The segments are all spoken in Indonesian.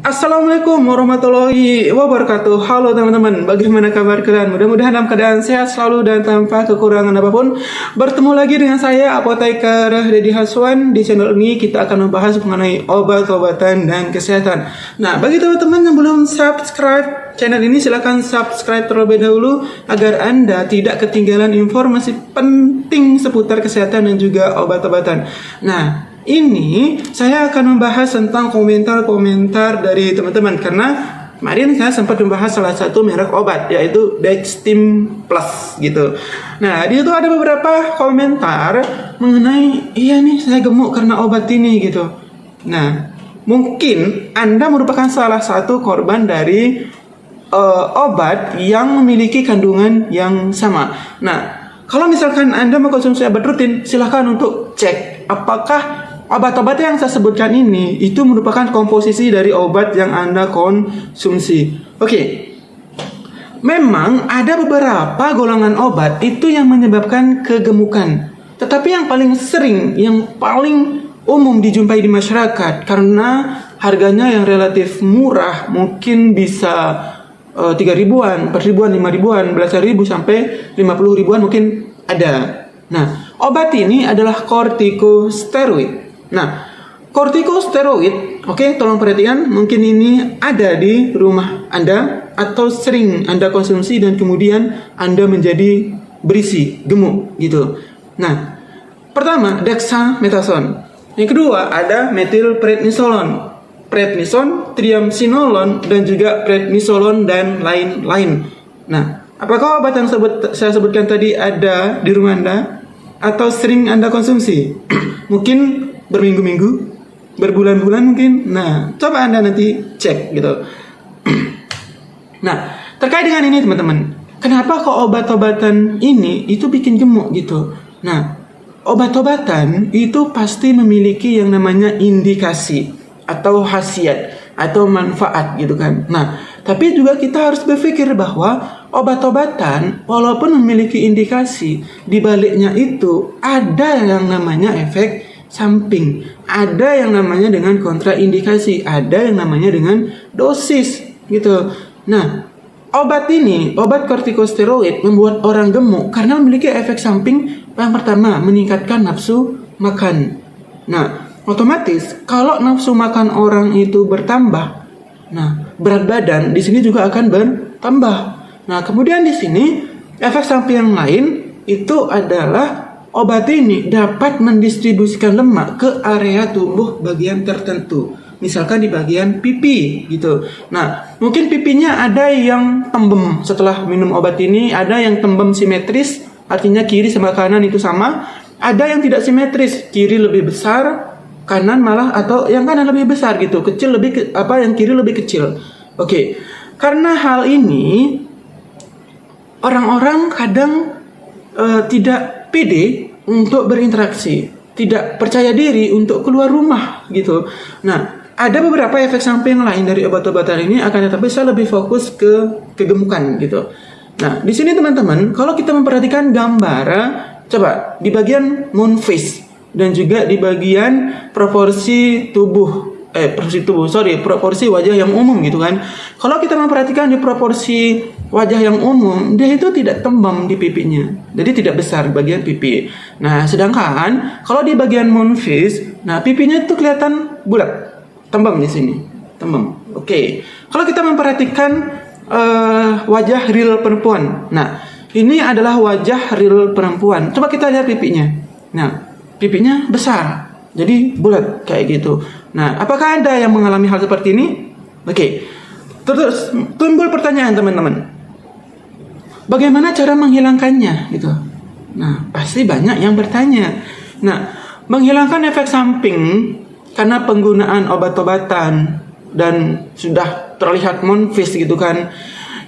Assalamualaikum warahmatullahi wabarakatuh. Halo teman-teman, bagaimana kabar kalian? Mudah-mudahan dalam keadaan sehat selalu dan tanpa kekurangan apapun. Bertemu lagi dengan saya, Apoteker Deddy Haswan. Di channel ini kita akan membahas mengenai obat-obatan dan kesehatan. Nah, bagi teman-teman yang belum subscribe channel ini, silahkan subscribe terlebih dahulu agar Anda tidak ketinggalan informasi penting seputar kesehatan dan juga obat-obatan. Nah, ini saya akan membahas tentang komentar-komentar dari teman-teman karena kemarin saya sempat membahas salah satu merek obat yaitu Dextim Plus gitu. Nah, di situ ada beberapa komentar mengenai iya nih saya gemuk karena obat ini gitu. Nah, mungkin Anda merupakan salah satu korban dari obat yang memiliki kandungan yang sama. Nah, kalau misalkan Anda mengkonsumsi obat rutin, silahkan untuk cek apakah obat-obat yang saya sebutkan ini itu merupakan komposisi dari obat yang Anda konsumsi. Oke. Memang ada beberapa golongan obat itu yang menyebabkan kegemukan. Tetapi yang paling sering, yang paling umum dijumpai di masyarakat karena harganya yang relatif murah, mungkin bisa 3 ribuan, 4 ribuan, 5 ribuan, belasan ribu sampai 50 ribuan mungkin ada. Nah, obat ini adalah kortikosteroid. Nah, kortikosteroid, oke, tolong perhatikan, mungkin ini ada di rumah Anda atau sering Anda konsumsi dan kemudian Anda menjadi berisi, gemuk gitu. Nah, pertama dexamethasone. Yang kedua ada metilprednisolon, prednison, triamcinolone dan juga prednisolon dan lain-lain. Nah, apakah obat yang saya sebutkan tadi ada di rumah Anda atau sering Anda konsumsi? Mungkin berminggu-minggu, berbulan-bulan mungkin. Nah, coba Anda nanti cek gitu. Nah, terkait dengan ini teman-teman, kenapa kok obat-obatan ini itu bikin gemuk gitu? Nah, obat-obatan itu pasti memiliki yang namanya indikasi atau khasiat atau manfaat gitu kan. Nah, tapi juga kita harus berpikir bahwa obat-obatan walaupun memiliki indikasi, di baliknya itu ada yang namanya efek samping, ada yang namanya dengan kontraindikasi, ada yang namanya dengan dosis gitu. Nah, obat ini, obat kortikosteroid membuat orang gemuk karena memiliki efek samping. Yang pertama, meningkatkan nafsu makan. Nah, otomatis kalau nafsu makan orang itu bertambah, nah berat badan di sini juga akan bertambah. Nah, kemudian di sini efek samping yang lain itu adalah obat ini dapat mendistribusikan lemak ke area tubuh bagian tertentu. Misalkan di bagian pipi gitu. Nah, mungkin pipinya ada yang tembem setelah minum obat ini, ada yang tembem simetris, artinya kiri sama kanan itu sama. Ada yang tidak simetris, kiri lebih besar, kanan malah atau yang kanan lebih besar gitu, kecil lebih yang kiri lebih kecil. Oke. Karena hal ini orang-orang kadang tidak pede untuk berinteraksi, tidak percaya diri untuk keluar rumah gitu. Nah, ada beberapa efek samping lain dari obat-obatan ini, akan tetapi saya lebih fokus ke kegemukan gitu. Nah, di sini teman-teman, kalau kita memperhatikan gambar, coba di bagian moon face dan juga di bagian proporsi wajah yang umum gitu kan. Kalau kita memperhatikan di proporsi wajah yang umum, dia itu tidak tembam di pipinya, jadi tidak besar bagian pipi. Nah, sedangkan kalau di bagian moon face, nah pipinya itu kelihatan bulat, tembam di sini, tembam. Oke. Kalau kita memperhatikan wajah real perempuan, nah ini adalah wajah real perempuan. Coba kita lihat pipinya. Nah, pipinya besar, jadi bulat kayak gitu. Nah, apakah ada yang mengalami hal seperti ini? Oke. Terus timbul pertanyaan teman-teman, bagaimana cara menghilangkannya gitu? Nah, pasti banyak yang bertanya. Nah, menghilangkan efek samping karena penggunaan obat-obatan dan sudah terlihat monfis gitu kan.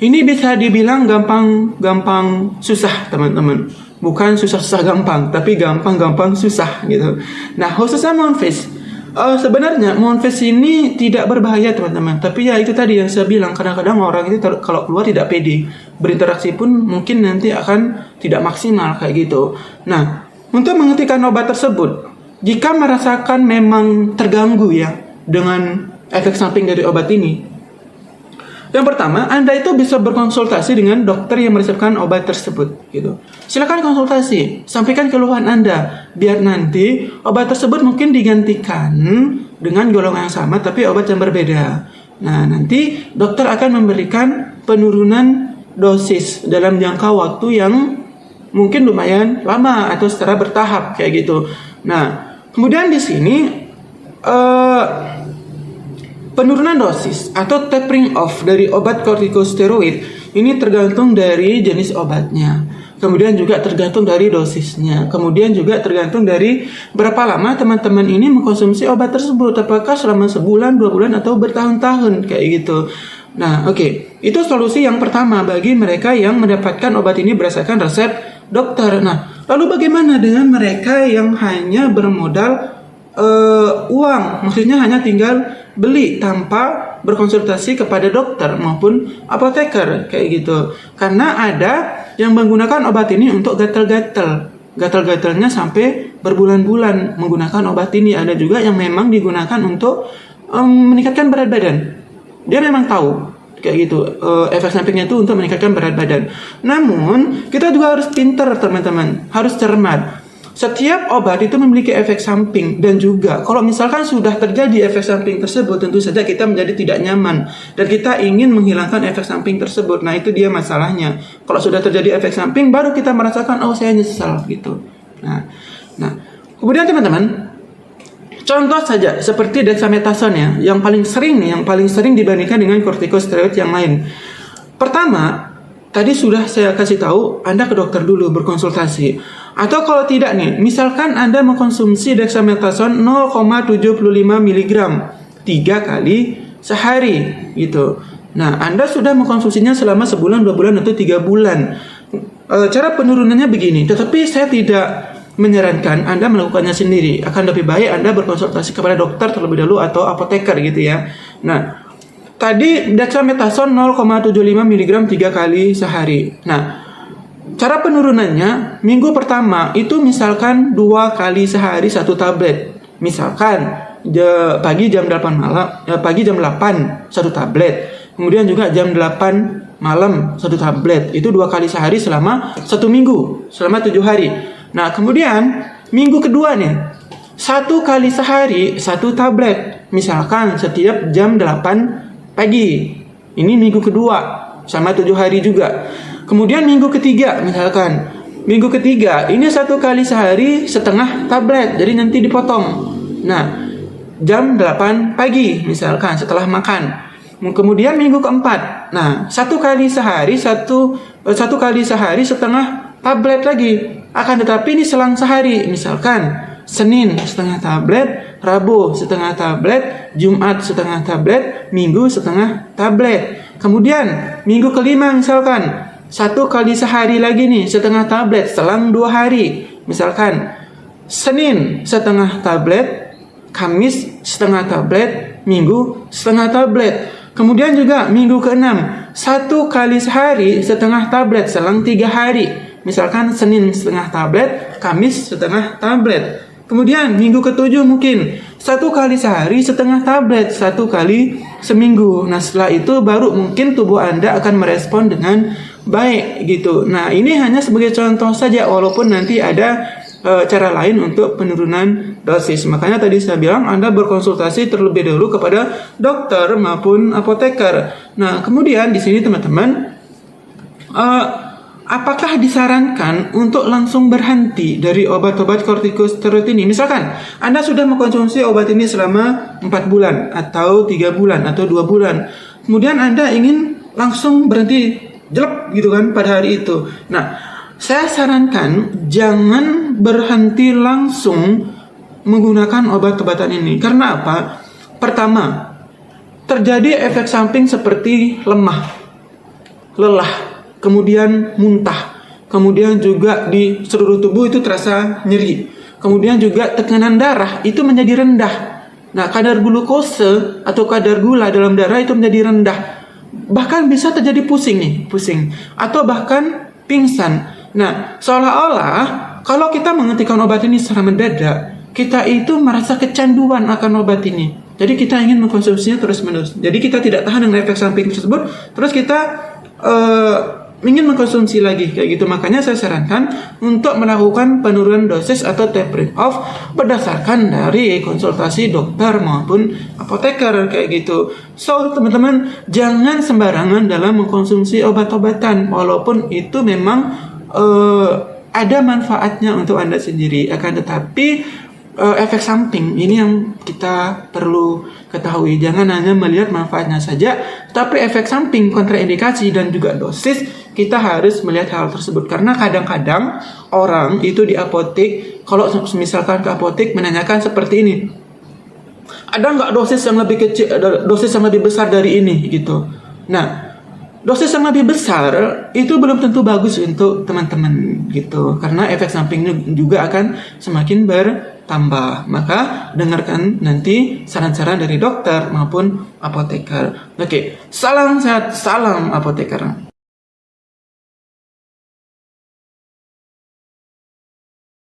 Ini bisa dibilang gampang susah teman-teman. Bukan susah-susah gampang, tapi gampang susah gitu. Nah, khususnya monfis. Sebenarnya monfis ini tidak berbahaya teman-teman, tapi ya itu tadi yang saya bilang, kadang-kadang orang itu kalau keluar tidak pede, berinteraksi pun mungkin nanti akan tidak maksimal kayak gitu. Nah, untuk menghentikan obat tersebut, jika merasakan memang terganggu ya dengan efek samping dari obat ini. Yang pertama, Anda itu bisa berkonsultasi dengan dokter yang meresepkan obat tersebut, gitu. Silakan konsultasi, sampaikan keluhan Anda, biar nanti obat tersebut mungkin digantikan dengan golongan yang sama tapi obat yang berbeda. Nah, nanti dokter akan memberikan penurunan dosis dalam jangka waktu yang mungkin lumayan lama atau secara bertahap kayak gitu. Nah, kemudian di sini penurunan dosis atau tapering off dari obat kortikosteroid ini tergantung dari jenis obatnya. Kemudian juga tergantung dari dosisnya. Kemudian juga tergantung dari berapa lama teman-teman ini mengkonsumsi obat tersebut. Apakah selama sebulan, 2 bulan, atau bertahun-tahun kayak gitu. Nah, oke. Itu solusi yang pertama bagi mereka yang mendapatkan obat ini berdasarkan resep dokter. Nah, lalu bagaimana dengan mereka yang hanya bermodal uang? Maksudnya hanya tinggal beli tanpa berkonsultasi kepada dokter maupun apoteker kayak gitu. Karena ada yang menggunakan obat ini untuk gatal-gatal. Gatal-gatalnya sampai berbulan-bulan menggunakan obat ini. Ada juga yang memang digunakan untuk meningkatkan berat badan. Dia memang tahu kayak gitu, efek sampingnya itu untuk meningkatkan berat badan. Namun kita juga harus pintar teman-teman, harus cermat. Setiap obat itu memiliki efek samping, dan juga kalau misalkan sudah terjadi efek samping tersebut, tentu saja kita menjadi tidak nyaman dan kita ingin menghilangkan efek samping tersebut. Nah, itu dia masalahnya. Kalau sudah terjadi efek samping, baru kita merasakan, oh saya nyesal gitu. Nah, kemudian teman-teman, contoh saja seperti dexamethasone yang paling sering dibandingkan dengan kortikosteroid yang lain. Pertama, tadi sudah saya kasih tahu, Anda ke dokter dulu berkonsultasi. Atau kalau tidak nih, misalkan Anda mengkonsumsi dexamethasone 0,75 mg 3 kali sehari gitu. Nah, Anda sudah mengkonsumsinya selama sebulan, 2 bulan, atau 3 bulan. Cara penurunannya begini, tetapi saya tidak menyarankan Anda melakukannya sendiri. Akan lebih baik Anda berkonsultasi kepada dokter terlebih dahulu atau apoteker gitu ya. Nah, tadi dexamethasone 0,75 mg 3 kali sehari. Nah, cara penurunannya, minggu pertama itu misalkan 2 kali sehari 1 tablet. Misalkan pagi jam 8 1 tablet. Kemudian juga jam 8 malam 1 tablet. Itu 2 kali sehari selama 1 minggu, selama 7 hari. Nah, kemudian minggu kedua nih, 1 kali sehari 1 tablet. Misalkan setiap jam 8 pagi. Ini minggu kedua, sama 7 hari juga. Kemudian minggu ketiga, misalkan minggu ketiga ini 1 kali sehari setengah tablet, jadi nanti dipotong. Nah, jam 8 pagi misalkan setelah makan. Kemudian minggu keempat, nah 1 kali sehari satu kali sehari setengah tablet lagi. Akan tetapi ini selang sehari, misalkan Senin setengah tablet, Rabu setengah tablet, Jumat setengah tablet, Minggu setengah tablet. Kemudian minggu kelima misalkan 1 kali sehari lagi nih setengah tablet selang 2 hari. Misalkan Senin setengah tablet, Kamis setengah tablet, Minggu setengah tablet. Kemudian juga minggu ke-6 1 kali sehari setengah tablet selang 3 hari. Misalkan Senin setengah tablet, Kamis setengah tablet. Kemudian minggu ke-7 mungkin 1 kali sehari setengah tablet, 1 kali seminggu. Nah, setelah itu baru mungkin tubuh Anda akan merespon dengan baik gitu. Nah, ini hanya sebagai contoh saja, walaupun nanti ada cara lain untuk penurunan dosis. Makanya tadi saya bilang Anda berkonsultasi terlebih dahulu kepada dokter maupun apoteker. Nah, kemudian di sini teman-teman, apakah disarankan untuk langsung berhenti dari obat-obat kortikosteroid ini? Misalkan Anda sudah mengkonsumsi obat ini selama 4 bulan atau 3 bulan atau 2 bulan. Kemudian Anda ingin langsung berhenti jelek gitu kan pada hari itu. Nah, saya sarankan jangan berhenti langsung menggunakan obat-obatan ini. Karena apa? Pertama, terjadi efek samping seperti lemah, lelah, kemudian muntah, kemudian juga di seluruh tubuh itu terasa nyeri, kemudian juga tekanan darah itu menjadi rendah. Nah, kadar glukose atau kadar gula dalam darah itu menjadi rendah. Bahkan bisa terjadi pusing atau bahkan pingsan. Nah, seolah-olah kalau kita menghentikan obat ini secara mendadak, kita itu merasa kecanduan akan obat ini. Jadi kita ingin mengkonsumsinya terus-menerus. Jadi kita tidak tahan dengan efek samping tersebut, terus kita ingin mengkonsumsi lagi kayak gitu. Makanya saya sarankan untuk melakukan penurunan dosis atau tapering off berdasarkan dari konsultasi dokter maupun apoteker kayak gitu. So teman-teman, jangan sembarangan dalam mengkonsumsi obat-obatan, walaupun itu memang ada manfaatnya untuk Anda sendiri, akan tetapi efek samping ini yang kita perlu ketahui. Jangan hanya melihat manfaatnya saja, tapi efek samping, kontraindikasi, dan juga dosis, kita harus melihat hal tersebut. Karena kadang-kadang orang itu di apotek, kalau misalkan ke apotek menanyakan seperti ini, ada nggak dosis yang lebih kecil, dosis yang lebih besar dari ini gitu. Nah, dosis yang lebih besar itu belum tentu bagus untuk teman-teman gitu, karena efek sampingnya juga akan semakin bertambah. Maka dengarkan nanti saran-saran dari dokter maupun apoteker. Oke, salam sehat, salam apoteker.